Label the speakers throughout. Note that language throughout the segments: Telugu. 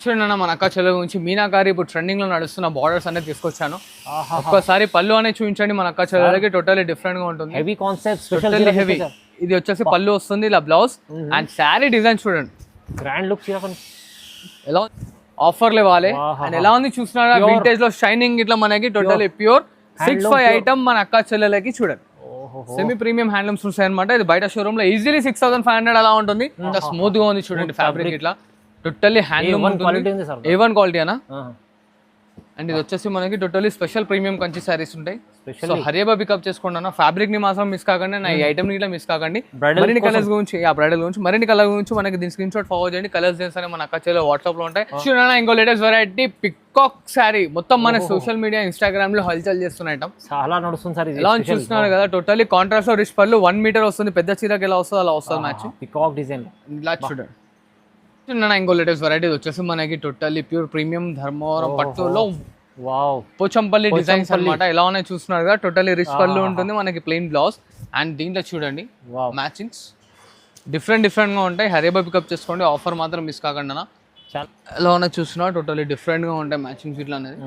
Speaker 1: చూడండి మన అక్క చెల్లెల గురించి మీనాకారి ఇప్పుడు ట్రెండింగ్ లో నడుస్తున్న బార్డర్స్ అనేది తీసుకొచ్చాను. ఒక్కసారి పళ్ళు అనేది చూపించండి. మన అక్క చెల్లెలకి టోటల్లీ డిఫరెంట్ గా ఉంటుంది.
Speaker 2: Heavy concept,
Speaker 1: totally heavy. ఇది వచ్చేసి పళ్ళు వస్తుంది, ఇలా బ్లౌజ్ అండ్ శారీ డిజైన్ చూడండి.
Speaker 2: గ్రాండ్ లుక్
Speaker 1: ఎలా ఆఫర్లు ఇవ్వాలి అండ్ ఎలా ఉంది చూస్తున్నారా, వింటేజ్ లో షైనింగ్ ఇట్లా మనకి టోటల్లీ ప్యూర్ 6'5" ఐటమ్ మన అక్క చెల్లెలకి చూడండి. సెమీ ప్రీమియం హ్యాండ్లూమ్స్ ఉంటాయి అనమాట. ఇది బయట షోరూమ్ లో ఈజీలీ 6,500 అలా ఉంటుంది. ఇంకా స్మూత్ గా ఉంది చూడండి ఫ్యాబ్రిక్ ఇట్లా టోటల్లీ హ్యాండ్లూమ్ A1 క్వాలిటీ అనా. అండ్ ఇది వచ్చేసి మనకి totally special premium Kanchi saris ఉంటాయి. సో హరియబా పికప్ చేసుకోండి అన్న. ఫ్యాబ్రిక్ ని మాత్రం మిస్ కాకండి, నా ఈ ఐటమ్ ని ఇట్లా మిస్ కాకండి. మరిన్ని కలర్స్ గురించి బ్రైడల్ గురించి మరిన్ని కలర్ గురించి మనకి దీని స్క్రీన్ షాట్ ఫార్వర్డ్ చేయండి. కలర్స్ డిజైన్స్ అని మన అక్క చెల్లె వాట్సాప్ లో ఉంటాయి. చూడండి ఇంకో లేటెస్ట్ వెరైటీ పికాక్ శారీ మొత్తం మన సోషల్ మీడియా ఇన్స్టాగ్రామ్ లో హల్చల్ చేస్తున్న ఐటమ్.
Speaker 2: చాలా నడుస్తుంది సార్.
Speaker 1: ఎలా చూస్తున్నారు కదా, టోటల్లీ కాంట్రాస్ట్ లో రిచ్ పళ్ళు 1 మీటర్ వస్తుంది. పెద్ద చీరకి ఎలా వస్తుంది అలా వస్తుంది మ్యాచ్.
Speaker 2: పికాక్ డిజైన్
Speaker 1: ఇలా చూడండి. ఇంకో లేటెస్ట్ వెరైటీ వచ్చేసి మనకి టోటల్లీ ప్యూర్ ప్రీమియం ధర్మవరం పట్టులో పోచంపల్లి డిజైన్స్ అన్నమాట. ఎలా ఉన్నాయి చూస్తున్నారు కదా, టోటల్లీ రిచ్ పళ్ళు ఉంటుంది మనకి, ప్లెయిన్ బ్లౌజ్ అండ్ దీంట్లో చూడండి మ్యాచింగ్స్ డిఫరెంట్ గా ఉంటాయి. హరియబా పికప్ చేసుకోండి, ఆఫర్ మాత్రం మిస్ కాకండి అన్న. ఎలా ఉన్నాయి చూస్తున్నారు, టోటల్లీ డిఫరెంట్ గా ఉంటాయి మ్యాచింగ్స్ ఇట్లా అనేది.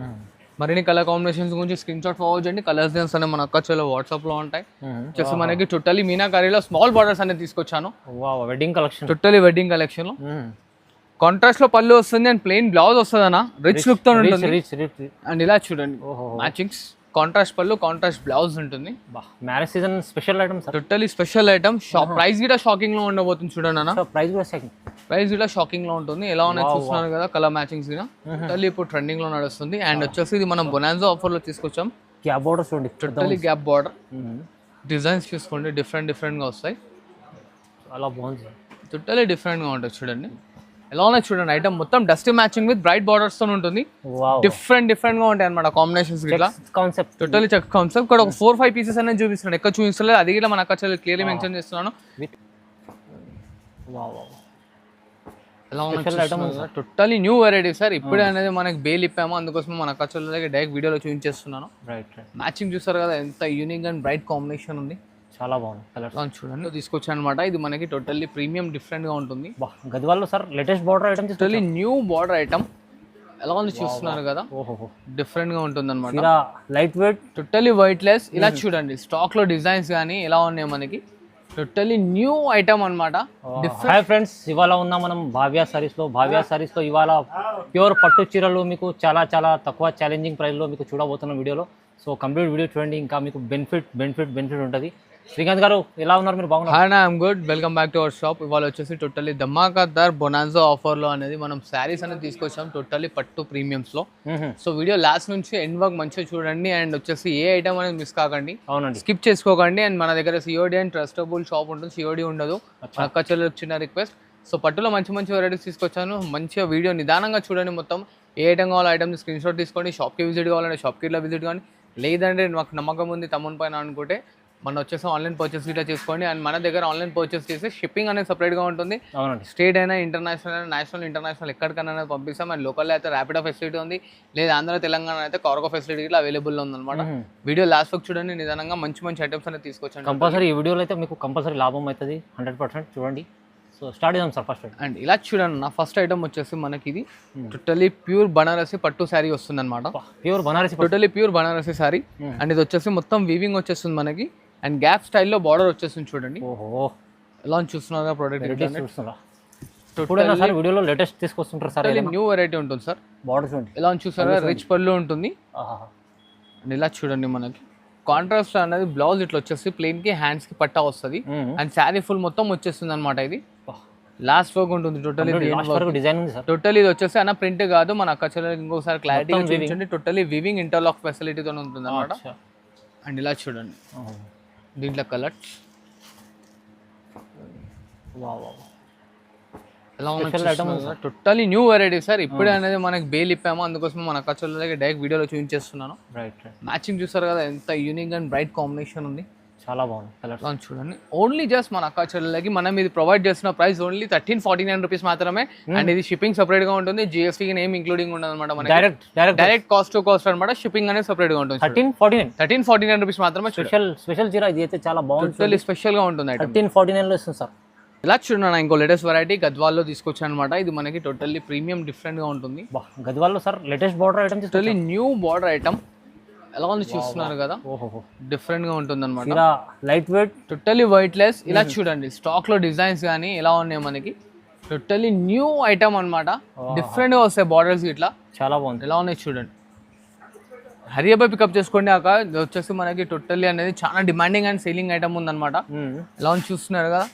Speaker 1: మరిన్ని కలర్ కాంబినేషన్స్ గురించి స్క్రీన్ షాట్ ఫార్వర్డ్ చేయండి. కలర్స్ డిజైన్స్ అనేవి మన అక్క చెల్లె వాట్సాప్ లో ఉంటాయి. వచ్చేసి మనకి టోటల్లీ మీనాకారిలో స్మాల్ బార్డర్స్ అనేది తీసుకొచ్చాను.
Speaker 2: Wedding collection,
Speaker 1: totally wedding collection లో కాంట్రాస్ట్ లో పళ్ళు వస్తుంది అండ్ ప్లెయిన్ బ్లౌజ్ వస్తుంది అన్న. రిచ్ లుక్ తో ఉంటుంది. అండ్ ఇలా చూడండి మ్యాచింగ్స్, కాంట్రాస్ట్ పళ్ళు కాంట్రాస్ట్ బ్లౌజ్ ఉంటుంది.
Speaker 2: Marriage season special item,
Speaker 1: totally special item. Price కూడా షాకింగ్ లో ఉండబోతుంది చూడండి అన్న. ప్రైస్ కూడా షాకింగ్ లో ఉంటుంది. ఎలా ఉన్నాయి చూస్తున్నారు కదా, కలర్ మ్యాచింగ్స్ కూడా టోటల్లీ ఇప్పుడు ట్రెండింగ్ లో నడుస్తుంది. అండ్ వచ్చేసి ఇది మనం బొనాన్జో ఆఫర్ లో తీసుకొచ్చాం.
Speaker 2: గ్యాప్ బార్డర్ చూడండి,
Speaker 1: టోటల్లీ గ్యాప్ బార్డర్ డిజైన్స్ చూసుకోండి, డిఫరెంట్ గా వస్తాయి.
Speaker 2: చాలా బాగుంది,
Speaker 1: టోటల్లీ డిఫరెంట్ గా ఉంటుంది చూడండి. ఎలా ఉన్నాయి చూడండి, ఐటమ్ మొత్తం dusty matching with bright borders తో ఉంటుంది. డిఫరెంట్ గా ఉంటాయి అనమాట కాంబినేషన్స్. ఇట్లా కాన్సెప్ట్ టోటల్లీ చెక్ కాన్సెప్ట్. ఇక్కడ ఒక 4-5 పీసెస్ అనేది చూపిస్తున్నాను, ఎక్కువ చూపిస్తలేదు. అది కూడా మన అక్క చెల్లెలు క్లియర్లీ మెన్షన్ చేస్తున్నాను. ఎలా ఉన్నాయి టోటల్లీ న్యూ వెరైటీ సార్. ఇప్పుడే అనేది మనకి బేల్ ఇప్పాము, అందుకోసం మన అక్క చెల్లెలకి డైరెక్ట్ వీడియోలో చూపించేస్తున్నాను. మ్యాచింగ్ చూస్తారు కదా, ఎంత యూనిక్ అండ్ బ్రైట్ కాంబినేషన్ ఉంది.
Speaker 2: చాలా బాగుంది కలర్
Speaker 1: చూడండి. తీసుకొచ్చాను అనమాట. ఇది మనకి టోటల్లీ ప్రీమియం డిఫరెంట్ గా ఉంటుంది.
Speaker 2: గద్వాల్లో sir latest border item,
Speaker 1: totally new border item. ఎలా ఉంది చూస్తున్నారు కదా, డిఫరెంట్ గా ఉంటుంది అనమాట.
Speaker 2: Light weight,
Speaker 1: totally weightless. ఇలా చూడండి స్టాక్ లో డిజైన్స్ కానీ ఎలా ఉన్నాయి మనకి, టోటల్లీ న్యూ ఐటమ్ అనమాట.
Speaker 2: హాయ్ ఫ్రెండ్స్, ఇవాళ ఉన్న మనం భావ్య సారీస్ లో ఇవాళ ప్యూర్ పట్టు చీరలు మీకు చాలా తక్కువ ఛాలెంజింగ్ ప్రైస్ లో మీకు చూడబోతున్న వీడియోలో. సో కంప్లీట్ వీడియో చూడండి, ఇంకా మీకు బెనిఫిట్ ఉంటుంది. శ్రీకాంత్ గారు ఎలా ఉన్నారు, మీరు బాగున్నారు?
Speaker 1: Hi, I'm good. Welcome back to our shop. ఇవాళ వచ్చేసి టోటల్లీ ధమాకాదార్ బొనాన్జో ఆఫర్ లో అనేది మనం శారీస్ అనేది తీసుకొచ్చాం, టోటల్లీ పట్టు ప్రీమియమ్స్ లో. సో వీడియో లాస్ట్ నుంచి ఎండ్ వరకు మంచిగా చూడండి. అండ్ వచ్చేసి ఏ ఐటమ్ అనేది మిస్ కాకండి, స్కిప్ చేసుకోకండి. అండ్ మన దగ్గర సిఓడి అండ్ ట్రస్టబుల్ షాప్ ఉంటుంది, సిఓడి ఉండదు. అక్క చెల్లెలకు చిన్న రిక్వెస్ట్. సో పట్టులో మంచి వెరైటీస్ తీసుకొచ్చాను. మంచిగా వీడియో నిదానంగా చూడండి. మొత్తం ఏ ఐటమ్ కావాలో ఐటమ్ స్క్రీన్ షాట్ తీసుకోండి. షాప్కి విజిట్ కావాలంటే షాప్కి ఇట్లా విజిట్ కానీ, లేదంటే మాకు నమ్మకం ఉంది తమ్ముని పైన అనుకుంటే మనం వచ్చేసి ఆన్లైన్ పర్చేస్ ఇట్లా చేసుకోండి. అండ్ మన దగ్గర ఆన్లైన్ పర్చేస్ చేసి షిప్పింగ్ అనేది సపరేట్గా ఉంటుంది. స్టేట్ అయినా ఇంటర్నేషనల్ అయినా నేషనల్ ఎక్కడికైనా పంపిస్తాం. అండ్ లోకల్లో అయితే ర్యాపిడో ఫెసిలిటీ ఉంది, లేదా ఆంధ్ర తెలంగాణ అయితే కార్గో ఫెసిలిటీ ఇట్లా అవైలబుల్ ఉందన్నమాట. వీడియో లాస్ట్ వరకు చూడండి, నిదానంగా మంచి ఐటమ్స్ అనేది తీసుకొచ్చాను.
Speaker 2: కంపల్సరీ ఈ వీడియోలో అయితే మీకు కంపల్సరీ లాభం అవుతుంది 100%. చూడండి. సో స్టార్ట్ చేద్దాం సార్ ఫస్ట్.
Speaker 1: అండ్ ఇలా చూడండి, నా ఫస్ట్ ఐటమ్ వచ్చేసి మనకి ఇది టోటల్లీ ప్యూర్ బనారసి పట్టు శారీ వస్తుంది అనమాట. Totally pure Banarasi sari. And ఇది వచ్చేసి మొత్తం వీవింగ్ వచ్చేస్తుంది మనకి. అండ్ గ్యాప్ స్టైల్లో బార్డర్ వచ్చేస్తుంది చూడండి. ఎలా చూస్తున్నారు ప్రోడక్ట్,
Speaker 2: వీడియోలో లేటెస్ట్ తీసుకొస్తుంటారు సార్.
Speaker 1: న్యూ వెరైటీ ఉంటుంది సార్.
Speaker 2: బార్డర్ చూడండి
Speaker 1: ఎలా చూస్తారా, రిచ్ పళ్ళు ఉంటుంది. అండ్ ఇలా చూడండి మనకి కాంట్రాస్ట్ అనేది బ్లౌజ్ ఇట్లా వచ్చేసి ప్లెయిన్ కి హ్యాండ్స్ కి పట్టా వస్తుంది. అండ్ శారీ ఫుల్ మొత్తం వచ్చేస్తుంది అనమాట. ఇది లాస్ట్ వర్క్ ఉంటుంది టోటల్లీ
Speaker 2: డిజైన్.
Speaker 1: టోటల్లీ ఇది వచ్చేసి అన్న ప్రింట్ కాదు, మన అక్క చెల్లెలకి ఇంకోసారి క్లారిటీ చూపించండి. టోటల్లీ వీవింగ్ ఇంటర్లాక్ ఫెసిలిటీతో ఉంటుంది అనమాట. అండ్ ఇలా చూడండి దీంట్లో కలర్స్ ఎలా ఉన్నాయి, టోటల్లీ న్యూ వెరైటీ సార్. ఇప్పుడే అనేది మనకి బేల్ ఇప్పాము, అందుకోసం మన అక్క చెల్లెలకి డైరెక్ట్ వీడియోలో చూపించేస్తున్నాను. మ్యాచింగ్ చూస్తారు కదా, ఎంత యూనిక్ అండ్ బ్రైట్ కాంబినేషన్ ఉంది.
Speaker 2: చాలా బాగుంది కలర్
Speaker 1: చూడండి. ఓన్లీ జస్ట్ మన అక్క చెల్లెలకి మనం ఇది ప్రొవైడ్ చేస్తున్న ప్రైస్ ఓన్లీ 1349 రూపీస్ మాత్రమే. అండ్ ఇది షిప్పింగ్ సపరేట్ గా ఉంటుంది, జిఎస్టీ ఏం ఇంక్లూడింగ్ ఉండదు అనమాట. డైరెక్ట్ కాస్ట్ టు కాస్ట్ అనమాట. షిప్పింగ్ అనేది సపరేట్ గా ఉంటుంది. 1349 రూపీస్ మాత్రమే.
Speaker 2: స్పెషల్ చీర ఇది అయితే చాలా బాగుంది,
Speaker 1: టోటల్లీ స్పెషల్ గా ఉంటుంది.
Speaker 2: 1349 లో ఇస్తుంది సార్.
Speaker 1: ఇలా చూడండి ఇంకో లేటెస్ట్ వెరైటీ గద్వాల్లో తీసుకొచ్చాను అనమాట. ఇది మనకి టోటల్లీ ప్రీమియం డిఫరెంట్గా ఉంటుంది.
Speaker 2: గద్వాల్లో sir latest border item
Speaker 1: totally new border item. ఎలా ఉంది చూస్తున్నారు కదా, డిఫరెంట్గా ఉంటుంది అనమాట.
Speaker 2: Light weight,
Speaker 1: totally weightless. ఇలా చూడండి స్టాక్ లో డిజైన్స్ కానీ ఎలా ఉన్నాయి మనకి. టోటల్లీ న్యూ ఐటమ్ అనమాట. డిఫరెంట్గా వస్తాయి బార్డర్స్ ఇట్లా,
Speaker 2: చాలా బాగుంది.
Speaker 1: ఎలా ఉన్నాయి చూడండి. హరియబై పికప్ చేసుకోండి అక్క. ఇది వచ్చేసి మనకి టోటల్లీ అనేది చాలా డిమాండింగ్ అండ్ సేలింగ్ ఐటమ్ ఉందన్నమాట. ఎలా ఉంది చూస్తున్నారు కదా,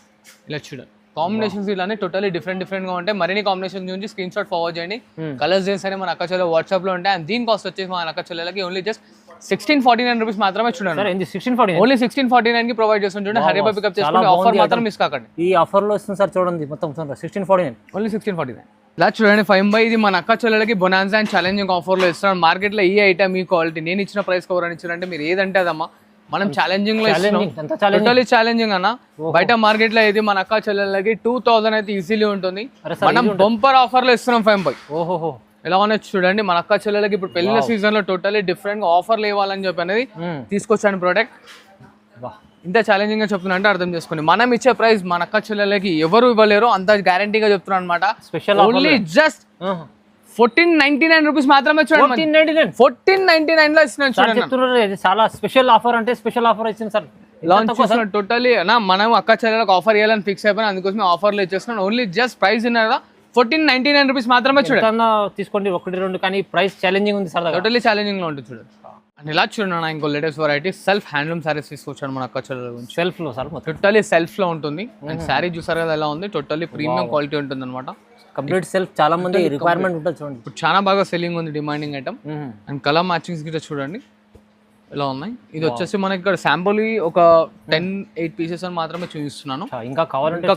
Speaker 1: ఇలా చూడండి. కాంబినేషన్స్ ఇలానే టోటల్లీ డిఫరెంట్ గా ఉంటాయి. మరిన్ని కాంబినేషన్ నుంచి స్క్రీన్ షాట్ ఫార్వర్డ్ చేయండి. కలర్స్ చేసి అని మన అక్క చెల్లె వాట్సాప్ లో ఉంటాయి. అండ్ దీని కాస్ట్ వచ్చేసి మన అక్క చెల్లెలకి ఓన్లీ జస్ట్ 1649 రూపీస్ మాత్రమే చూడండి. ఓన్లీ 1649 కి ప్రొవైడ్ చేస్తాం చూడండి. హరియబై పికప్ చేసుకోండి. ఆఫర్ మాత్రం మిస్ కాకండి.
Speaker 2: ఈ ఆఫర్ లో వస్తుంది సార్ చూడండి, మొత్తం 1649,
Speaker 1: ఓన్లీ 1649. ఇలా చూడండి 5 ఇది మన అక్క చెల్లెలకి బొనాన్సా అండ్ ఛాలెంజింగ్ ఆఫర్ లో ఇస్తున్నాం. మార్కెట్ లో ఈ ఐటమ్ ఈ క్వాలిటీ నేను ఇచ్చిన ప్రైస్ కవర్ అని ఇచ్చారంటే మీరు ఏదంటే అదమ్మా. మనం ఛాలెంజింగ్ లో టోటలీ ఛాలెంజింగ్ అన్న. బయట మార్కెట్ లో ఇది మన అక్క చెల్లెలకి 2000 అయితే ఈజీలీ ఉంటుంది. మనం బంపర్ ఆఫర్ లో ఇస్తున్నాం 5.
Speaker 2: ఓహో,
Speaker 1: ఎలా ఉన్నాయి చూడండి. మన అక్క చెల్లెలకి ఇప్పుడు పెళ్లి సీజన్ లో టోటలీ డిఫరెంట్ గా ఆఫర్లు ఇవ్వాలని చెప్పి అనేది తీసుకొచ్చాను ప్రోడక్ట్. ఇంత ఛాలెంజింగ్ గా చెప్తున్నా అంటే అర్థం చేసుకోండి. మనం ఇచ్చే ప్రైస్ మన అక్క చెల్లెలకి ఎవరు ఇవ్వలేరు, అంత గ్యారంటీగా చెప్తున్నాను అనమాట.
Speaker 2: స్పెషల్
Speaker 1: ఓన్లీ జస్ట్ 1499 రూపీస్ మాత్రమే చూడండి. 1499 లో ఇస్తున్నాను చూడండి.
Speaker 2: చాలా స్పెషల్ ఆఫర్, అంటే స్పెషల్ ఆఫర్ ఇచ్చింది సార్.
Speaker 1: లాంచ్ చేస్తున్నాం టోటలీ అన్న. మనం అక్క చెల్లెలకు ఆఫర్ ఇవ్వాలని ఫిక్స్ అయిపోయినా, అందుకోసం ఆఫర్లు ఇచ్చేస్తున్నాను. ఓన్లీ జస్ట్ ప్రైస్ కదా 1499 రూపీస్ మాత్రమే చూడండి.
Speaker 2: తీసుకోండి 1-2, కానీ ప్రైస్ ఛాలెంజింగ్ ఉంది సార్.
Speaker 1: టోటలీ ఛాలెంజింగ్ లో ఉంటుంది చూడండి. అండ్ ఇలా చూడండి ఇంకో latest variety self handloom saris తీసుకొచ్చాను మన అక్క చెల్లెల గురించి.
Speaker 2: సెల్ఫ్ లో సార్
Speaker 1: టోటలీ సెల్ఫ్ లో ఉంటుంది. అండ్ శారీ చూసారు కదా ఎలా ఉంది, టోటల్లీ ప్రీమియం క్వాలిటీ ఉంటుంది అనమాట.
Speaker 2: Complete self. చాలా మంది రిక్వైర్మెంట్ ఉంటుంది చూడండి.
Speaker 1: ఇప్పుడు చాలా బాగా సెల్లింగ్ ఉంది, demanding item. And colour matchings గిట్ట చూడండి ఎలా ఉన్నాయి. ఇది వచ్చేసి మనకి ఇక్కడ శాంపుల్ ఒక 10-8 పీసెస్ అని మాత్రమే చూపిస్తున్నాను.
Speaker 2: ఇంకా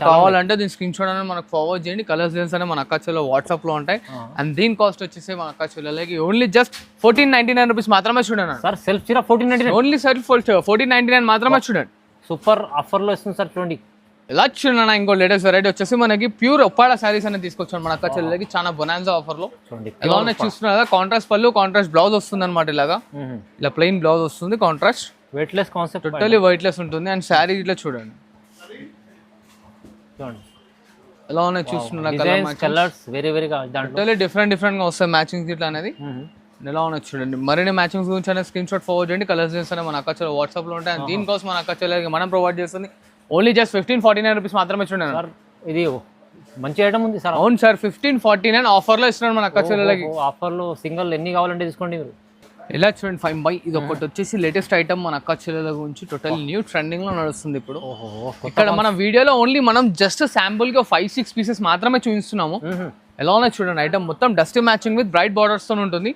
Speaker 1: కావాలంటే దీని స్క్రీన్ షాట్ అనేది మనకు ఫార్వర్డ్ చేయండి. కలర్స్ డిజైన్స్ అనేవి మన అక్క చెల్లె వాట్సాప్ లో ఉంటాయి. అండ్ దీని కాస్ట్ వచ్చేసి మన అక్క చెల్లెలకి ఓన్లీ జస్ట్ 1499 రూపీస్ మాత్రమే చూడండి
Speaker 2: సార్. సెల్ఫ్ చీర 1499,
Speaker 1: ఓన్లీ సెల్ఫ్ 1499 మాత్రమే చూడండి.
Speaker 2: సూపర్ ఆఫర్ లో వస్తుంది సార్ చూడండి.
Speaker 1: ఎలా చూడన్నా ఇంకో లేటెస్ట్ వెరైటీ వచ్చేసి మనకి ప్యూర్ ఒప్పాడ శారీస్ అనేది తీసుకొచ్చాను మన అక్క చెల్లెలకి చాలా బొనాన్సా ఆఫర్ లో. ఎలా ఉన్నాయి చూస్తున్నారు. కాంట్రాస్ట్ పళ్ళు, కాంట్రాస్ట్ బ్లౌజ్ వస్తుంది అనమాట. ఇలాగా ఇలా ప్లెయిన్ బ్లౌజ్ వస్తుంది, contrast
Speaker 2: weightless concept,
Speaker 1: totally weightless ఉంటుంది. అండ్ శారీ ఇట్లా చూడండి ఎలా ఉన్నాయి చూస్తున్నారు.
Speaker 2: కలర్స్
Speaker 1: టోటలీ డిఫరెంట్ గా వస్తాయి మ్యాచింగ్స్ ఇట్లా అనేది. ఎలా ఉన్నాయి చూడండి. మరిన్ని మ్యాచింగ్స్ గురించి అనేది స్క్రీన్ షాట్ ఫార్వర్డ్ చేయండి. కలర్స్ అనేవి మన అక్క చెల్లె వాట్సాప్ లో ఉంటాయి. అండ్ దీనికోసం మన అక్క చెల్లెలకి మనం ప్రొవైడ్ చేస్తుంది ఓన్లీ జస్ట్ 1549 రూపీస్ మాత్రమే చూడండి సార్.
Speaker 2: ఇది మంచి ఐటమ్ ఉంది సార్.
Speaker 1: అవును సార్, 1549 ఆఫర్ లో ఇస్తున్నాడు మన అక్క చెల్లెలకి.
Speaker 2: ఆఫర్ లో సింగిల్ ఎన్ని కావాలంటే తీసుకోండి మీరు.
Speaker 1: ఇలా చూడండి 5 ఇది ఒకటి వచ్చేసి లేటెస్ట్ ఐటమ్ మన అక్క చెల్లెల గురించి టోటల్ న్యూ ట్రెండింగ్ లో నడుస్తుంది ఇప్పుడు. ఇక్కడ మన వీడియోలో ఓన్లీ మనం జస్ట్ శాంపుల్ కి 5-6 పీసెస్ మాత్రమే చూపిస్తున్నాము. ఎలా ఉన్నాయి చూడండి. ఐటమ్ మొత్తం dusty matching with bright borders తో ఉంటుంది.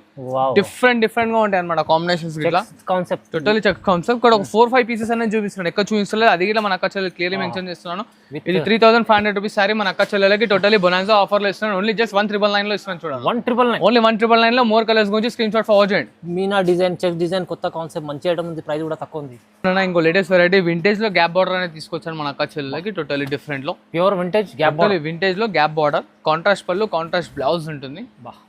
Speaker 1: డిఫరెంట్ గా ఉంటాయి అనమాట కాంబినేషన్స్. ఇట్లా
Speaker 2: కాన్సెప్ట్
Speaker 1: టోటలీ చెక్ కాన్సెప్ట్. ఇక్కడ ఒక 4-5 పీసెస్ అనేది చూపిస్తున్నాడు, ఎక్కడ చూపిస్తలేదు. అది కూడా మన అక్క చెల్లెలు క్లియర్లీ మెన్షన్ చేస్తున్నాను. ఇది 3500 రూపీస్ సారీ మన అక్క చెల్లెలకి టోటలీ బొనాన్సా ఆఫర్ లో ఇస్తున్నాను. ఓన్లీ జస్ట్ 1999 లో ఇస్తున్నాను చూడండి.
Speaker 2: 1999,
Speaker 1: ఓన్లీ 1999 లో మోర్ కలర్స్ గురించి స్క్రీన్ షాట్ ఫార్వర్డ్ చేయండి.
Speaker 2: మీనా డిజైన్, చెక్ డిజైన్, కొత్త కాన్సెప్ట్, మంచి ఐటమ్ ఉంది. ప్రైస్ కూడా తక్కువ ఉంది.
Speaker 1: ఇంకో లేటెస్ట్ వెరైటీ వింటేజ్ లో గ్యాప్ బార్డర్ అనేది తీసుకొచ్చాను మన అక్క చెల్లెలకి. టోటలీ డిఫరెంట్ లో
Speaker 2: pure vintage gap border.
Speaker 1: Vintage లో గ్యాప్ బార్డర్, కాంట్రాస్ట్ పళ్ళు, కాంట్రాస్ట్ బ్లౌజ్ ఉంటుంది.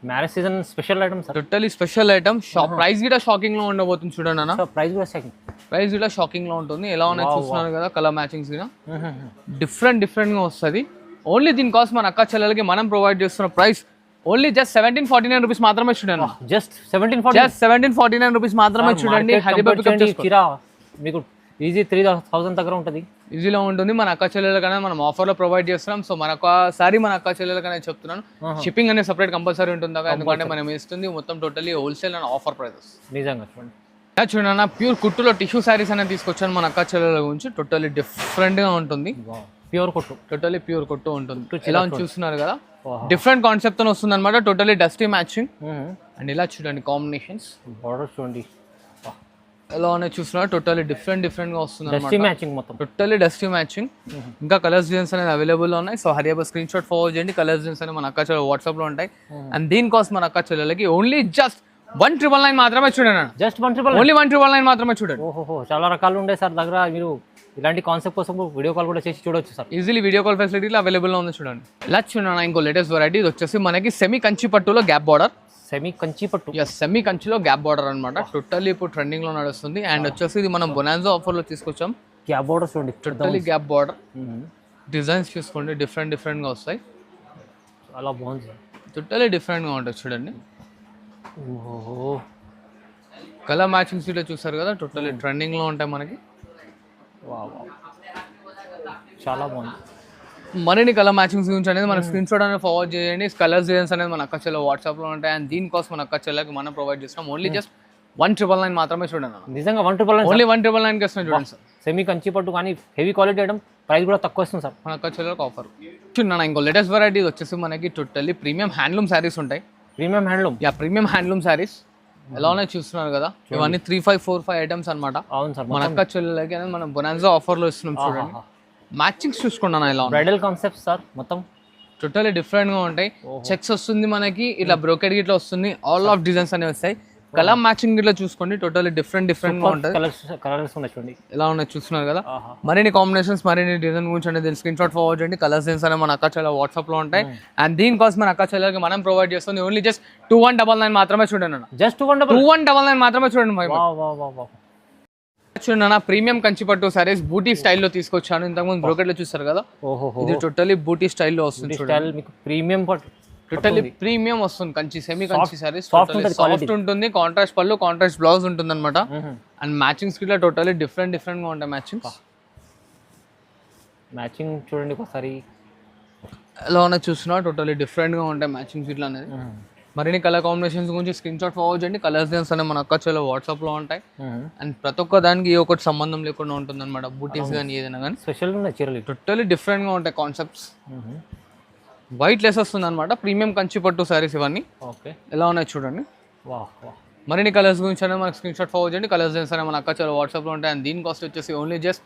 Speaker 2: Marriage season special item sir.
Speaker 1: Totally special item. Price కూడా షాకింగ్ లో ఉండబోతుంది చూడండి అన్న.
Speaker 2: ప్రైస్ కూడా షాకింగ్,
Speaker 1: ప్రైస్ కూడా షాకింగ్ లో ఉంటుంది. ఎలా ఉన్నాయి చూస్తున్నారు కదా. కలర్ మ్యాచింగ్స్ కూడా డిఫరెంట్ గా వస్తుంది. ఓన్లీ దీని కాస్ట్ మన అక్క చెల్లెలకి మనం ప్రొవైడ్ చేస్తున్న ప్రైస్ ఓన్లీ జస్ట్ 1749 రూపీస్ మాత్రమే చూడండి.
Speaker 2: జస్ట్ 1749
Speaker 1: రూపీస్ మాత్రమే చూడండి.
Speaker 2: మీకు ఈజీ 3000 దగ్గర ఉంటుంది.
Speaker 1: ఈజీలో ఉంటుంది. మన అక్క చెల్లెలకనే మనం ఆఫర్లో ప్రొవైడ్ చేస్తున్నాం. సో మనకోసారి మన అక్క చెల్లెలకనే చెప్తున్నాను, షిప్పింగ్ అనేది సపరేట్ కంపల్సరీ ఉంటుంది. ఎందుకంటే మనం ఇస్తుంది మొత్తం totally wholesale and offer prices.
Speaker 2: నిజంగా చూడండి.
Speaker 1: చూడన్నా ప్యూర్ కుట్టులో టిష్యూ శారీస్ అనేది తీసుకొచ్చాను మన అక్క చెల్లెల గురించి. టోటలీ డిఫరెంట్గా ఉంటుంది.
Speaker 2: ప్యూర్ కుట్టు,
Speaker 1: టోటలీ ప్యూర్ కుట్టు ఉంటుంది. ఇలా చూస్తున్నారు కదా. డిఫరెంట్ కాన్సెప్ట్ తో వస్తుంది అనమాట. Totally dusty matching. అండ్ ఇలా చూడండి కాంబినేషన్స్,
Speaker 2: బార్డర్ చూడండి
Speaker 1: ఎలా ఉన్నాయి చూస్తున్నారు. టోటలీ డిఫరెంట్ గా వస్తుంది
Speaker 2: అనమాట.
Speaker 1: Totally dusty matching. ఇంకా కలర్స్ డిజైన్స్ అనేది అవైలబుల్ ఉన్నాయి. సో హరియా స్క్రీన్ షాట్ ఫార్వర్డ్ చేయండి. కలర్స్ డిజైన్స్ అనేది మన అక్క చెల్లెల వాట్సాప్ లో ఉంటాయి. అండ్ దీని కోసం మన అక్క చెల్లెలకి ఓన్లీ జస్ట్ 1999 మాత్రమే చూడండి.
Speaker 2: జస్ట్ 1999,
Speaker 1: ఓన్లీ 1999 మాత్రమే చూడండి.
Speaker 2: ఓహో, చాలా రకాలు ఉండే సార్ దగ్గర. మీరు ఇలాంటి కాన్సెప్ట్ కోసం వీడియో కాల్ కూడా చేసి చూడొచ్చు సార్.
Speaker 1: ఈజీలీ వీడియో కాల్ ఫెసిలిటీలో అవైలబుల్ ఉంది చూడండి. ఇలా చూడండి ఇంకో లేటెస్ట్ వెరైటీ. ఇది వచ్చేసి మనకి సెమీ కంచి పట్టులో గ్యాప్ బార్డర్.
Speaker 2: సెమీ కంచి పట్టు,
Speaker 1: సెమీ కంచిలో గ్యాప్ బార్డర్ అనమాట. టోటల్లీ ఇప్పుడు ట్రెండింగ్ లో నడుస్తుంది. అండ్ వచ్చేసి ఇది మనం బొనాన్సా ఆఫర్ లో తీసుకొచ్చాం.
Speaker 2: గ్యాప్ బార్డర్ చూడండి,
Speaker 1: టోటల్లీ గ్యాప్ బార్డర్. డిజైన్స్ చూసుకోండి డిఫరెంట్గా వస్తాయి.
Speaker 2: చాలా బాగుంది సార్.
Speaker 1: టోటలీ డిఫరెంట్గా ఉంటుంది చూడండి.
Speaker 2: ఓహో,
Speaker 1: కలర్ మ్యాచింగ్ సీట్లో చూసారు కదా, టోటలీ ట్రెండింగ్లో ఉంటాయి మనకి.
Speaker 2: వా వా, చాలా బాగుంది.
Speaker 1: మరిన్ని కలర్ మ్యాచింగ్స్ గురించి అనేది మన స్క్రీన్ షాట్ అనేది ఫార్వర్డ్ చేయండి. కలర్స్ డిజైన్స్ అనేది మన అక్క చెల్లె వాట్సాప్లో ఉంటాయి. అండ్ దీనికోసం మన అక్క చెల్లెకి మనం ప్రొవైడ్ చేస్తాం. ఓన్లీ జస్ట్ 199 మాత్రమే చూడండి అన్న.
Speaker 2: నిజంగా 199
Speaker 1: ఓన్లీ 199 వస్తుంది చూడండి సార్.
Speaker 2: సెమీ కంచి పట్టు కానీ హెవీ క్వాలిటీ ఐటమ్, ప్రైస్ కూడా తక్కువ వస్తుంది సార్
Speaker 1: మన అక్క చెల్లెలకు ఆఫర్ చూడన్నా. ఇంకో లేటెస్ట్ వెరైటీ వచ్చేసి మనకి టోటల్లీ ప్రీమియం హ్యాండ్లూమ్ శారీస్ ఉంటాయి.
Speaker 2: Premium handloom,
Speaker 1: premium handloom saris ఎలా ఉన్నాయి చూస్తున్నారు కదా. ఇవన్నీ 3545 ఐటమ్స్ అనమాట.
Speaker 2: అవును సార్.
Speaker 1: మన అక్క చెల్లెలకి అనేది మనం బొనాన్జా ఆఫర్లో ఇస్తున్నాం చూడండి. మ్యాచింగ్స్ చూసుకున్నాను ఇలా
Speaker 2: బ్రైడల్ కాన్సెప్ట్ సార్, మొత్తం
Speaker 1: టోటలీ డిఫరెంట్గా ఉంటాయి. చెక్స్ వస్తుంది మనకి, ఇట్లా బ్రోకెడ్ గిట్లా వస్తుంది. ఆల్ ఆఫ్ డిజైన్స్ అనేవి వస్తాయి. కలర్ మ్యాచింగ్ గిట్లా చూసుకోండి, టోటలీ డిఫరెంట్గా ఉంటుంది.
Speaker 2: కలర్స్ ఉన్నాయి చూడండి
Speaker 1: ఎలా ఉన్నాయి చూస్తున్నారు కదా. మరిన్ని కాంబినేషన్స్ మరిన్ని డిజైన్ గురించి అనేది స్క్రీన్ షాట్ ఫార్వర్డ్ చేయండి. కలర్స్ డిజైన్స్ అనేవి మన అక్క చెల్లె వాట్సాప్లో ఉంటాయి. అండ్ దీనికోసం మన అక్క చెల్లెలకి మనం ప్రొవైడ్ చేస్తుంది ఓన్లీ జస్ట్ 2199 మాత్రమే చూడండి అన్న.
Speaker 2: జస్ట్ 2199
Speaker 1: మాత్రమే చూడండి. చూడన్నా ప్రీమియం కంచిపట్టు సారీస్ బూటీ స్టైల్లో తీసుకొచ్చాను. ఇంతకుముందు బ్రోకెట్లో చూస్తారు కదా, ఇది టోటలీ బూటీ స్టైల్లో వస్తుంది.
Speaker 2: మీకు ప్రీమియం పట్టు,
Speaker 1: టోటలీ ప్రీమియం వస్తుంది. కంచి సెమీ కంచి సారీస్ సాఫ్ట్ ఉంటుంది. కాంట్రాస్ట్ పళ్ళు, కాంట్రాస్ట్ బ్లౌజ్ ఉంటుంది అనమాట. అండ్ మ్యాచింగ్స్ కిట్లా టోటలీ డిఫరెంట్గా ఉంటాయి. మ్యాచింగ్
Speaker 2: చూడండి ఒకసారి
Speaker 1: ఎలా ఉన్నాయి చూస్తున్నా, టోటలీ డిఫరెంట్గా ఉంటాయి మ్యాచింగ్స్ ఇట్లా అనేది. మరిన్ని కలర్ కాంబినేషన్స్ గురించి స్క్రీన్ షాట్ ఫార్వర్డ్ చేయండి. కలర్స్ డిజైన్స్ అనేవి మన అక్క చెల్లె వాట్సాప్లో ఉంటాయి. అండ్ ప్రతి ఒక్క దానికి ఏ ఒకటి సంబంధం లేకుండా ఉంటుంది అనమాట. బూటీస్ కానీ ఏదైనా కానీ
Speaker 2: స్పెషల్ ఉన్నాయి చీరలు,
Speaker 1: టోటలీ డిఫరెంట్గా ఉంటాయి కాన్సెప్ట్స్. వైట్ లెస్ వస్తుంది అనమాట. ప్రీమియం కంచి పట్టు సారీస్ ఇవన్నీ.
Speaker 2: ఓకే,
Speaker 1: ఎలా ఉన్నాయి చూడండి. మరిన్ని కలర్స్ గురించి అనేది మనకి స్క్రీన్ షాట్ ఫార్వర్డ్ చేయండి. కలర్స్ డిజైన్స్ అనేవి మన అక్క చెల్లె వాట్సాప్లో ఉంటాయి. అండ్ దీని కాస్ట్ వచ్చేసి ఓన్లీ జస్ట్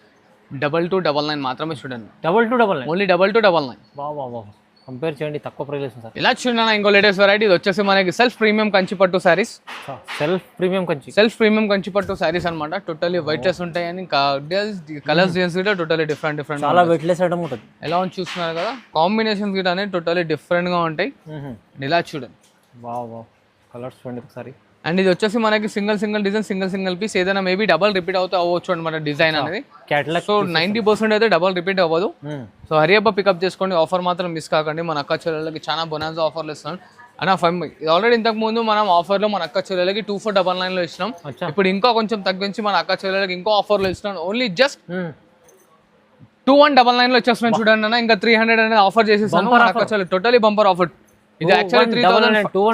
Speaker 1: 2299 మాత్రమే చూడండి.
Speaker 2: 2299
Speaker 1: ఓన్లీ 2299.
Speaker 2: వా, కంపేర్ చేయండి, తక్కువ ప్రైస్ సార్.
Speaker 1: ఇలా చూడండి ఇంకో లేటెస్ట్ వెరైటీ ఇది వచ్చేసి మనకి సెల్ఫ్ ప్రీమియం కంచి పట్టు సారీస్.
Speaker 2: సెల్ఫ్ ప్రీమియం
Speaker 1: కంచి పట్టు సారీస్ అనమాట. టోటలీ వైట్ లెస్ ఉంటాయి. అని కలర్స్ డిజైన్స్ కూడా టోటలీ డిఫరెంట్
Speaker 2: చాలా వెయిట్ లెస్ ఐటమ్ ఉంటుంది.
Speaker 1: ఎలా ఉంది చూస్తున్నారు కదా. కాంబినేషన్స్ కూడా అనేది టోటలీ డిఫరెంట్గా ఉంటాయి. ఇలా చూడండి.
Speaker 2: వా, కలర్స్ చూడండి ఒకసారి.
Speaker 1: అండ్ ఇది వచ్చేసి మనకి సింగిల్ డిజైన్ సింగిల్ పీస్ ఏదైనా మేబీ డబల్ రిపీట్ అవుతూ అవ్వచ్చు అనమాట డిజైన్ అనేది.
Speaker 2: సో
Speaker 1: 90% అయితే డబల్ రిపీట్ అవ్వదు. సో హరియప్ప పికప్ చేసుకోండి. ఆఫర్ మాత్రం మిస్ కాకండి. మన అక్క చెల్లెలకి చాలా బొనాన్జా ఆఫర్లు ఇస్తున్నాం అన్న. ఆల్రెడీ ఇంతకు ముందు మనం ఆఫర్లో మన అక్క చెల్లెలకి 2499 ఇచ్చినాం. ఇప్పుడు ఇంకా కొంచెం తగ్గించి మన అక్క చెల్లెలకి ఇంకో ఆఫర్లో ఇస్తున్నాం. ఓన్లీ జస్ట్ 2199 వచ్చేస్తున్నాం చూడండి అన్న. ఇంకా 300 అనేది ఆఫర్ చేసేసాను మన అక్క చెల్లెలు. Totally bumper offer. ఇది యాక్చువల్లీ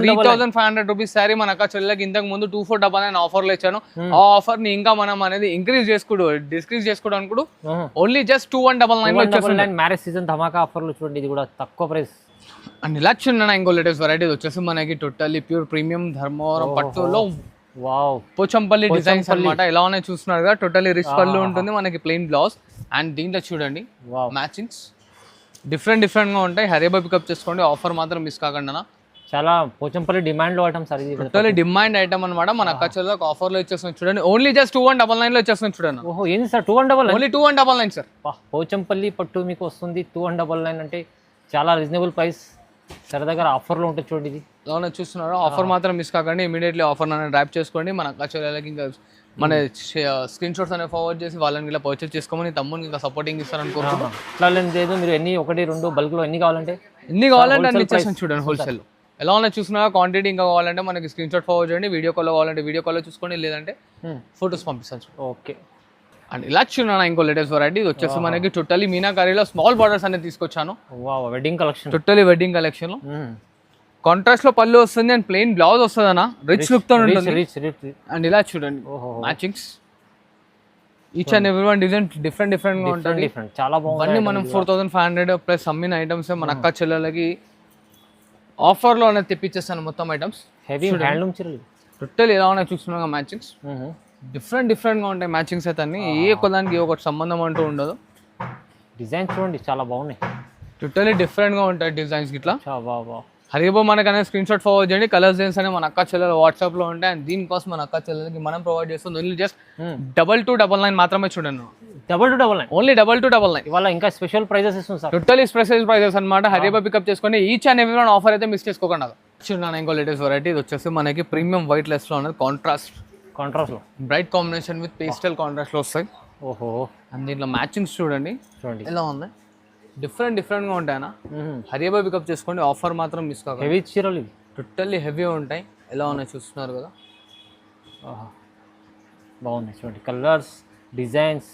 Speaker 1: 3500 రూపీస్ శారీ మన అక్క చెల్లెలకి ఇంతకు ముందు 2499 ఆఫర్లో ఇచ్చాను. ఆ ఆఫర్ ని ఇంకా మనం అనేది డిస్క్రీజ్ చేసుకోవడానికి కూడా ఓన్లీ జస్ట్ 2199
Speaker 2: మ్యారేజ్ సీజన్ ధమాకా ఆఫర్లు చూడండి. ఇది కూడా తక్కువ ప్రైస్.
Speaker 1: అండ్ ఇలా చూడండి ఇంకో లేటెస్ట్ వెరైటీ వచ్చేసి మనకి టోటల్లీ ప్యూర్ ప్రీమియం ధర్మవరం పట్టులో పోచంపల్లి డిజైన్స్ అనమాట. ఎలా ఉన్నాయి చూస్తున్నారు కదా. టోటలీ రిచ్ పళ్ళు ఉంటుంది మనకి, ప్లెయిన్ బ్లౌజ్. అండ్ దీంట్లో చూడండి మ్యాచింగ్స్ డిఫరెంట్గా ఉంటాయి. హరియబా పికప్ చేసుకోండి. ఆఫర్ మాత్రం మిస్ కాకండి అన్న.
Speaker 2: చాలా పోచంపల్లి డిమాండ్ ఐటమ్ సార్. ఇది
Speaker 1: టోటలీ డిమాండ్ ఐటమ్ అనమాట. మన అక్క చెల్లెలకు ఆఫర్లో ఇచ్చేస్తున్నాం చూడండి. ఓన్లీ జస్ట్ 2199 ఇచ్చేస్తున్నాం చూడండి.
Speaker 2: ఓహో, ఏంది సార్ 2199?
Speaker 1: Only 2199 sir.
Speaker 2: పోచంపల్లి పట్టు మీకు వస్తుంది 2199 అంటే చాలా రీజనబుల్ ప్రైస్. సరే దగ్గర ఆఫర్లో ఉంటుంది చూడండి. ఇది
Speaker 1: లోనే చూస్తున్నారు. ఆఫర్ మాత్రం మిస్ కాకండి. ఇమీడియట్లీ ఆఫర్ అనేది డ్రాప్ చేసుకోండి. మన అక్క చెల్లెలకి ఇంకా మన స్క్రీన్ షాట్స్ అనేవి ఫార్వర్డ్ చేసి వాళ్ళని ఇలా పర్చేస్ చేసుకోమని తమ్ముని ఇంకా సపోర్టింగ్ ఇస్తారనుకుంటున్నాను.
Speaker 2: అట్లా లేదు, మీరు ఎన్ని 1, 2 బల్క్లో ఎన్ని కావాలంటే
Speaker 1: అన్ని ఇచ్చేసాను చూడండి. హోల్సేల్ ఎలా ఉన్నా చూస్తున్నా. క్వాంటిటీ ఇంకా కావాలంటే మనకి స్క్రీన్ షాట్ ఫార్వర్డ్ చేయండి. వీడియో కాల్లో కావాలంటే వీడియో కాల్లో చూసుకోండి, లేదంటే ఫొటోస్ పంపిస్తాను.
Speaker 2: ఓకే.
Speaker 1: అండ్ ఇలా చూడండి ఇంకో లేటెస్ట్ వెరైటీ ఇది వచ్చేసి మనకి టోటలీ మీనాకారీలో స్మాల్ బార్డర్స్ అనేది తీసుకొచ్చాను.
Speaker 2: Wedding collection,
Speaker 1: totally wedding collection లో కాంట్రాస్ట్ లో పళ్ళు వస్తుంది అండ్ ప్లెయిన్ బ్లౌజ్ వస్తుంది అన్న. రిచ్ లుక్ తో ఉంటుంది. అండ్ ఇలా చూడండి matchings each and every one design different గా ఉంటుంది.
Speaker 2: చాలా బాగుంది.
Speaker 1: అన్ని మనం 4500 ప్లస్ అమ్మిన ఐటమ్స్ మన అక్క చెల్లెలకి ఆఫర్ లో అనేది తెప్పించేస్తాను మొత్తం ఐటమ్స్.
Speaker 2: హెవీ హ్యాండ్లూమ్ చీరలు
Speaker 1: టోటల్ ఎలా ఉన్నాయి చూస్తున్నాగా. మ్యాచింగ్స్ డిఫరెంట్ గా ఉంటాయి. మ్యాచింగ్స్ అయితే అన్ని ఏ ఒక్కదానికి ఏ ఒకటి సంబంధం అంటూ ఉండదు.
Speaker 2: డిజైన్స్ చూడండి చాలా బాగున్నాయి.
Speaker 1: టోటలీ డిఫరెంట్ గా ఉంటాయి డిజైన్స్ ఇట్లా. హరిబో మనకు అనేది స్క్రీన్ షాట్ ఫార్వర్డ్ చేయండి. కలర్స్ డిజైన్స్ అనేవి మన అక్క చెల్లెలు వాట్సాప్ లో ఉంటాయి. అండ్ దీనికోసం మన అక్క చెల్లెలకి మనం ప్రొవైడ్ చేస్తుంది ఓన్లీ జస్ట్ 2299 మాత్రమే చూడండి.
Speaker 2: 2299
Speaker 1: ఓన్లీ 2299.
Speaker 2: ఇవాళ ఇంకా స్పెషల్ ప్రైజెస్ ఇస్తుంది సార్.
Speaker 1: టోటలీ స్పెషల్ ప్రైజెస్ అనమాట. హరిబో పికప్ చేసుకొని each and every one offer అయితే మిస్ చేసుకోకుండా. చూడండి ఇంకో లేటెస్ట్ వెరైటీ ఇది వచ్చేసి మనకి ప్రీమియం వైట్ లెస్ లో ఉన్నది. కాంట్రాస్ట్ లో bright combination with pastel contrast లో వస్తాయి.
Speaker 2: ఓహో.
Speaker 1: అండ్ దీంట్లో మ్యాచింగ్స్ చూడండి ఎలా ఉంది. డిఫరెంట్గా ఉంటాయన్నా. హరియబా పికప్ చేసుకోండి, ఆఫర్ మాత్రం మిస్ కాకండి.
Speaker 2: హెవీ చీరలు ఇవి
Speaker 1: టోటల్లీ హెవీ ఉంటాయి. ఎలా ఉన్నాయి చూస్తున్నారు కదా.
Speaker 2: బాగున్నాయి చూడండి, కలర్స్ డిజైన్స్.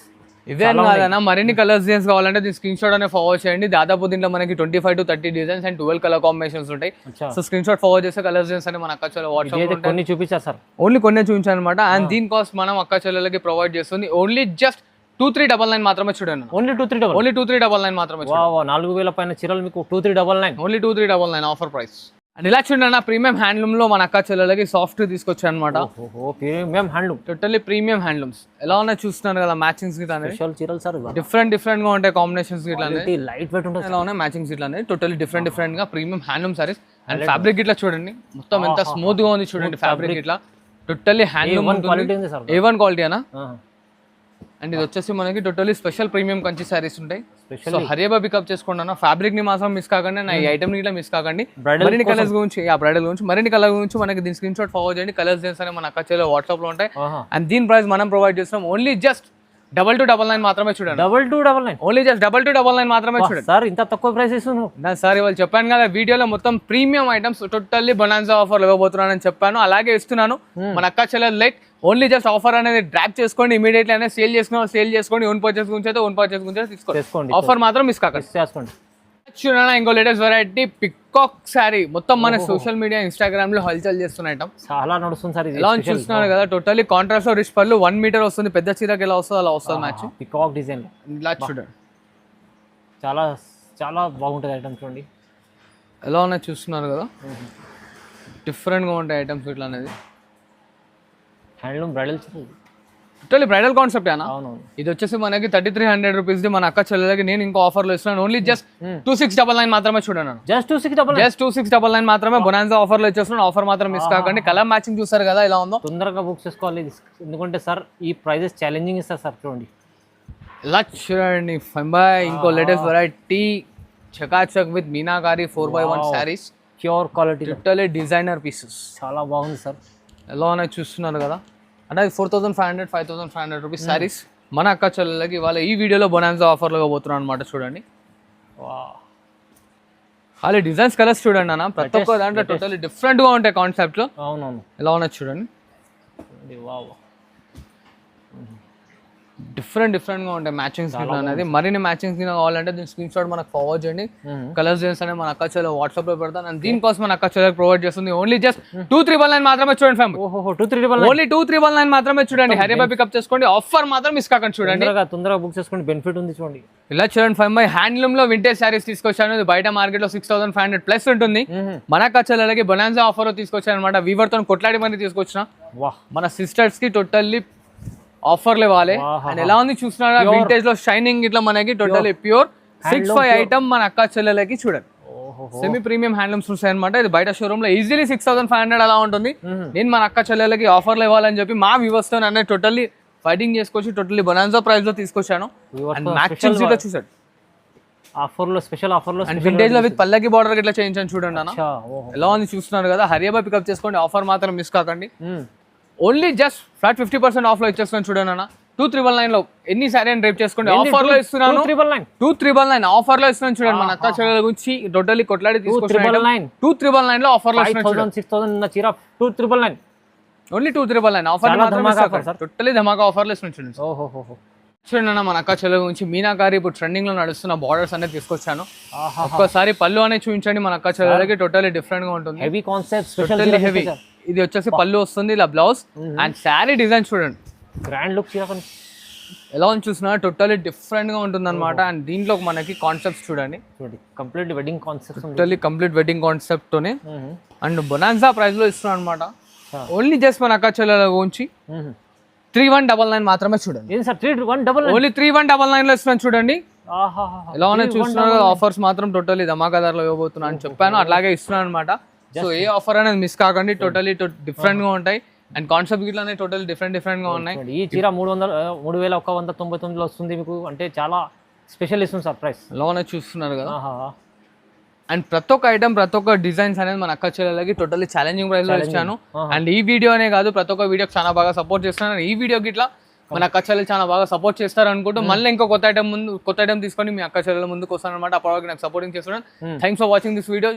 Speaker 1: ఇవే కాదన్నా, మరిన్ని కలర్స్ డిజైన్స్ కావాలంటే దీని స్క్రీన్ షాట్ అనేది ఫార్వర్డ్ చేయండి. దాదాపు దీంట్లో మనకి 25 to 30 designs and 12 colour combinations ఉంటాయి. సో స్క్రీన్ షాట్ ఫార్వర్డ్ చేస్తే కలర్ డిజైన్స్ అని మన అక్క చెల్లె వాట్సాప్
Speaker 2: కొన్ని చూపించారు సార్,
Speaker 1: ఓన్లీ కొన్ని చూపించాను అనమాట. అండ్ దీని కాస్ట్ మనం అక్క చెల్లెలకి ప్రొవైడ్ చేస్తుంది ఓన్లీ జస్ట్ 2399 మాత్రమే చూడండి.
Speaker 2: ఓన్లీ
Speaker 1: 2399 మాత్రమే.
Speaker 2: 4000 పైన చీరలు మీకు 2399,
Speaker 1: ఓన్లీ 2399 ఆఫర్ ప్రైస్. అండ్ ఇలా చూడండి, ప్రీమియం హ్యాండ్లూమ్ లో మన అక్క చెల్లెలకి సాఫ్ట్ తీసుకొచ్చాను అనమాట.
Speaker 2: Premium handloom,
Speaker 1: totally premium handlooms. ఎలా ఉన్నాయి చూస్తున్నారు కదా, మ్యాచింగ్స్ గిట్లా
Speaker 2: చీరలు సార్
Speaker 1: డిఫరెంట్ గా ఉంటాయి కాంబినేషన్స్ గిట్లా
Speaker 2: లైట్ వెయిట్ ఉంటాయి.
Speaker 1: ఎలా ఉన్నాయి మ్యాచింగ్స్ ఇట్లా అనేది టోటల్లీ డిఫరెంట్ గా premium handloom saris. And fabric ఇట్లా చూడండి, మొత్తం ఎంత స్మూత్ గా ఉంది చూడండి. ఫ్యాబ్రిక్ ఇట్లా టోటల్లీ హ్యాండ్లూమ్ A1 క్వాలిటీ అనా. అండ్ ఇది వచ్చేసి మనకి totally special premium Kanchi saris ఉంటాయి. సో హరియబా పికప్ చేసుకోండి అన్న. ఫ్యాబ్రిక్ ని మాత్రం మిస్ కాకండి, నా ఈ ఐటమ్ ని ఇట్లా మిస్ కాకండి. మరిన్ని కలర్స్ గురించి, బ్రైడల్ గురించి మరిన్ని కలర్ గురించి మనకి దీని స్క్రీన్ షాట్ ఫార్వర్డ్ చేయండి. కలర్స్ డిజైన్స్ అని మన అక్క చెల్లె వాట్సాప్ లో ఉంటాయి. అండ్ దీని ప్రైస్ మనం ప్రొవైడ్ చేస్తున్నాం ఓన్లీ జస్ట్ 2299 మాత్రమే చూడండి.
Speaker 2: 2299,
Speaker 1: ఓన్లీ జస్ట్ 2299 మాత్రమే చూడండి
Speaker 2: సార్. ఇంత తక్కువ ప్రైస్ ఇస్తున్నాను
Speaker 1: సార్. ఇవాళ చెప్పాను కదా వీడియోలో మొత్తం premium items totally bonanza offer ఇవ్వబోతున్నానని చెప్పాను, అలాగే ఇస్తున్నాను. మన అక్క చెల్లెలు లైట్ ఓన్లీ జస్ట్ ఆఫర్ అనేది డ్రాప్ చేసుకోండి, ఇమీడియట్లీ అనేది సేల్ చేసుకోండి. ఓన్ పర్చేస్ గురించి అయితే ఓన్ పర్చేస్ గురించి తీసుకోండి. ఆఫర్ మాత్రం మిస్ కాకండి.
Speaker 2: చేసుకోండి.
Speaker 1: చూడండి ఇంకో లేటెస్ట్ వెరైటీ పికాక్ శారీ. మొత్తం మన సోషల్ మీడియా ఇన్స్టాగ్రామ్ లో హల్చల్ చేస్తున్నాయి.
Speaker 2: చాలా నడుస్తుంది సార్.
Speaker 1: ఎలా చూస్తున్నారు కదా, టోటల్లీ కాంట్రాస్ట్ రిచ్ పళ్ళు 1 మీటర్ వస్తుంది. పెద్ద చీరకి ఎలా వస్తుంది అలా వస్తుంది మ్యాచ్.
Speaker 2: పికాక్ డిజైన్
Speaker 1: ఇలా చూడండి,
Speaker 2: చాలా చాలా బాగుంటుంది ఐటమ్. చూడండి
Speaker 1: ఎలా ఉన్నాయి చూస్తున్నారు కదా, డిఫరెంట్ గా ఉంటాయి ఐటమ్స్ ఇట్లా అనేది.
Speaker 2: Handloom bridal
Speaker 1: totally bridal concept అన్న.
Speaker 2: అవునవును.
Speaker 1: ఇది వచ్చేసి మనకి 3300 రూపీస్ ది. మన అక్క చెల్లెలకి నేను ఇంకో ఆఫర్ లో ఇస్తున్నాను ఓన్లీ జస్ట్ 2699 మాత్రమే చూడండి.
Speaker 2: జస్ట్ 2699
Speaker 1: మాత్రమే బొనాన్సా ఆఫర్ లో ఇచ్చేస్తున్నాను. ఆఫర్ మాత్రం మిస్ కాకండి. కలర్ మ్యాచింగ్ చూస్తారు కదా ఎలా ఉందో,
Speaker 2: తొందరగా బుక్ చేసుకోవాలి. ఎందుకంటే సార్ ఈ ప్రైజెస్ ఛాలెంజింగ్ ఇస్తారు సార్. చూడండి
Speaker 1: ఇలా చూడండి ఫంబాయ్ ఇంకో లేటెస్ట్ వెరైటీ చకాచక్ with meenakari 4x1 saris,
Speaker 2: pure quality,
Speaker 1: totally designer pieces.
Speaker 2: చాలా బాగుంది సార్.
Speaker 1: ఎలా ఉన్నాయి చూస్తున్నారు కదా. అంటే 4500 5500 రూపీస్ శారీస్ మన అక్క చెల్లెలకి ఇవాళ ఈ వీడియోలో బొనాన్సా ఆఫర్లో పోతున్నాను అనమాట. చూడండి ఖాళీ డిజైన్స్ కలర్స్ చూడండి అన్న. ప్రతి ఒక్క దాంట్లో టోటల్లీ డిఫరెంట్ గా ఉంటాయి కాన్సెప్ట్ లో.
Speaker 2: అవునవును.
Speaker 1: ఎలా ఉన్నాయి చూడండి, డిఫరెంట్ గా ఉంటాయి మ్యాచింగ్స్ అనేది. మరిన్ని మ్యాచింగ్స్ కావాలంటే దీని స్క్రీన్ షాట్ మనకు ఫార్వర్డ్ చేయండి. కలర్స్ డిజైన్స్ అనేది మన అక్క చెల్లె వాట్సాప్ లో పెడతాను. అండ్ దీనికోసం మన అక్క చెల్లెకి ప్రొవైడ్ చేస్తుంది ఓన్లీ జస్ట్ 2399 మాత్రమే చూడండి ఫ్యామిలీ. ఓన్లీ 2399 మాత్రమే చూడండి. హరియబా పికప్ చేసుకోండి. ఆఫర్ మాత్రం మిస్ కాకండి. చూడండి
Speaker 2: తొందరగా బుక్ చేసుకోండి, బెనిఫిట్ ఉంది. చూడండి
Speaker 1: ఇలా చూడండి ఫైవ్ హ్యాండ్లూమ్ లో వింటేజ్ శారీస్ తీసుకొచ్చాను. ఇది బయట మార్కెట్ లో 6500 ప్లస్ ఉంటుంది. మన అక్క చెల్లెలకి బొనాన్సా ఆఫర్ తీసుకొచ్చాను అనమాట. వీవర్ తో కొట్లాడి మనీ తీసుకొచ్చిన. మన సిస్టర్స్ కి టోటల్లీ ఆఫర్లు ఇవ్వాలి. అండ్ ఎలా ఉంది చూస్తున్నారా, వింటేజ్ లో షైనింగ్ ఇట్లా మనకి టోటల్లీ ప్యూర్ 65 ఐటమ్ మన అక్క చెల్లెలకి చూడండి. సెమీ ప్రీమియం హ్యాండ్లూమ్స్ వస్తాయి అనమాట. ఇది బయట షోరూమ్ లో ఈజీలీ 6500 అలా ఉంటుంది. నేను మన అక్క చెల్లెలకి ఆఫర్లు ఇవ్వాలని చెప్పి మా వ్యూవర్స్ తో అనే టోటల్లీ ఫైటింగ్ చేసుకొచ్చి టోటల్లీ బొనాన్సా ప్రైస్ లో తీసుకొచ్చాను. చూసాడు
Speaker 2: ఆఫర్ లో స్పెషల్ ఆఫర్ లో
Speaker 1: వింటేజ్ లో విత్ పల్లకి బార్డర్ ఇట్లా చేయించాను చూడండి అన్న. ఎలా ఉంది చూస్తున్నారు కదా. హరియబా పికప్ చేసుకోండి. ఆఫర్ మాత్రం మిస్ కాకండి. ఓన్లీ జస్ట్ ఫ్లాట్ 50% ఆఫ్ లో ఇచ్చేస్తున్నాను చూడండి అన్న. 2399 లో ఎన్ని సారీ అని రేప్ చేసుకోండి. ఆఫర్ లో ఇస్తున్నాను 2399 ఆఫర్ లో ఇస్తున్నాను చూడండి. మన అక్క చెల్లెల గురించి టోటల్లీ కొట్లాడి తీసుకొచ్చాను. 2399 లో ఆఫర్ లో ఇస్తున్నాను.
Speaker 2: 6000 చీర 2399
Speaker 1: ఓన్లీ 2399 ఆఫర్ మాత్రం టోటల్లీ ధమాకా ఆఫర్ లో ఇస్తున్నాను చూడండి. చూడండి అన్న, మన అక్క చెల్లెల గురించి మీనాకారి ఇప్పుడు ట్రెండింగ్ లో నడుస్తున్న బార్డర్స్ అనేది తీసుకొచ్చాను. ఒక్కసారి పళ్ళు అనేది చూపించండి. మన అక్క చెల్లెలకి టోటల్లీ డిఫరెంట్ గా ఉంటుంది.
Speaker 2: Heavy concept,
Speaker 1: totally heavy. ఇది వచ్చేసి పళ్ళు వస్తుంది, ఇలా బ్లౌజ్ అండ్ శారీ డిజైన్ చూడండి.
Speaker 2: గ్రాండ్ లుక్
Speaker 1: ఎలా ఉంది చూసినా టోటల్లీ డిఫరెంట్ గా ఉంటుంది అనమాట. అండ్ దీంట్లో మనకి కాన్సెప్ట్స్ చూడండి,
Speaker 2: complete wedding concept,
Speaker 1: totally complete wedding concept తోనే అండ్ బొనాన్సా ప్రైస్ లో ఇస్తున్నాను అనమాట. ఓన్లీ జస్ట్ మన అక్క చెల్లెల గురించి 3199 మాత్రమే చూడండి. ఓన్లీ 3199 లో ఇస్తున్నాను చూడండి. ఎలా ఉన్నాయి చూస్తున్నారు. ఆఫర్స్ మాత్రం టోటల్లీ ధమాకాదార్లో ఇవ్వబోతున్నా అని చెప్పాను, అట్లాగే ఇస్తున్నాను అనమాట. సో ఏ ఆఫర్ అనేది మిస్ కాకండి. టోటల్లీ డిఫరెంట్ గా ఉంటాయి అండ్ కాన్సెప్ట్ గిట్లనే టోటల్ డిఫరెంట్ గా ఉన్నాయి.
Speaker 2: ఈ చీర 3199 లో వస్తుంది మీకు. అంటే చాలా స్పెషల్ ఇస్తుంది సర్ప్రైజ్.
Speaker 1: ఎలా ఉన్నాయి చూస్తున్నారు కదా. అండ్ ప్రతి ఒక్క ఐటమ్ ప్రతి ఒక్క డిజైన్స్ అనేది మన అక్క చెల్లెలకి టోటల్లీ ఛాలెంజింగ్ ప్రైస్ లో ఇచ్చాను. అండ్ ఈ వీడియో అనే కాదు ప్రతి ఒక్క వీడియోకి చాలా బాగా సపోర్ట్ చేస్తున్నాను. ఈ వీడియోకి ఇట్లా మన అక్క చెల్లెలు చాలా బాగా సపోర్ట్ చేస్తారు అనుకుంటూ మళ్ళీ ఇంకో కొత్త ఐటమ్ తీసుకొని మీ అక్క చెల్లెల ముందుకు వస్తాను అనమాట. అప్పటివరకు నాకు సపోర్టింగ్ చేస్తున్నాను. Thanks for watching this video.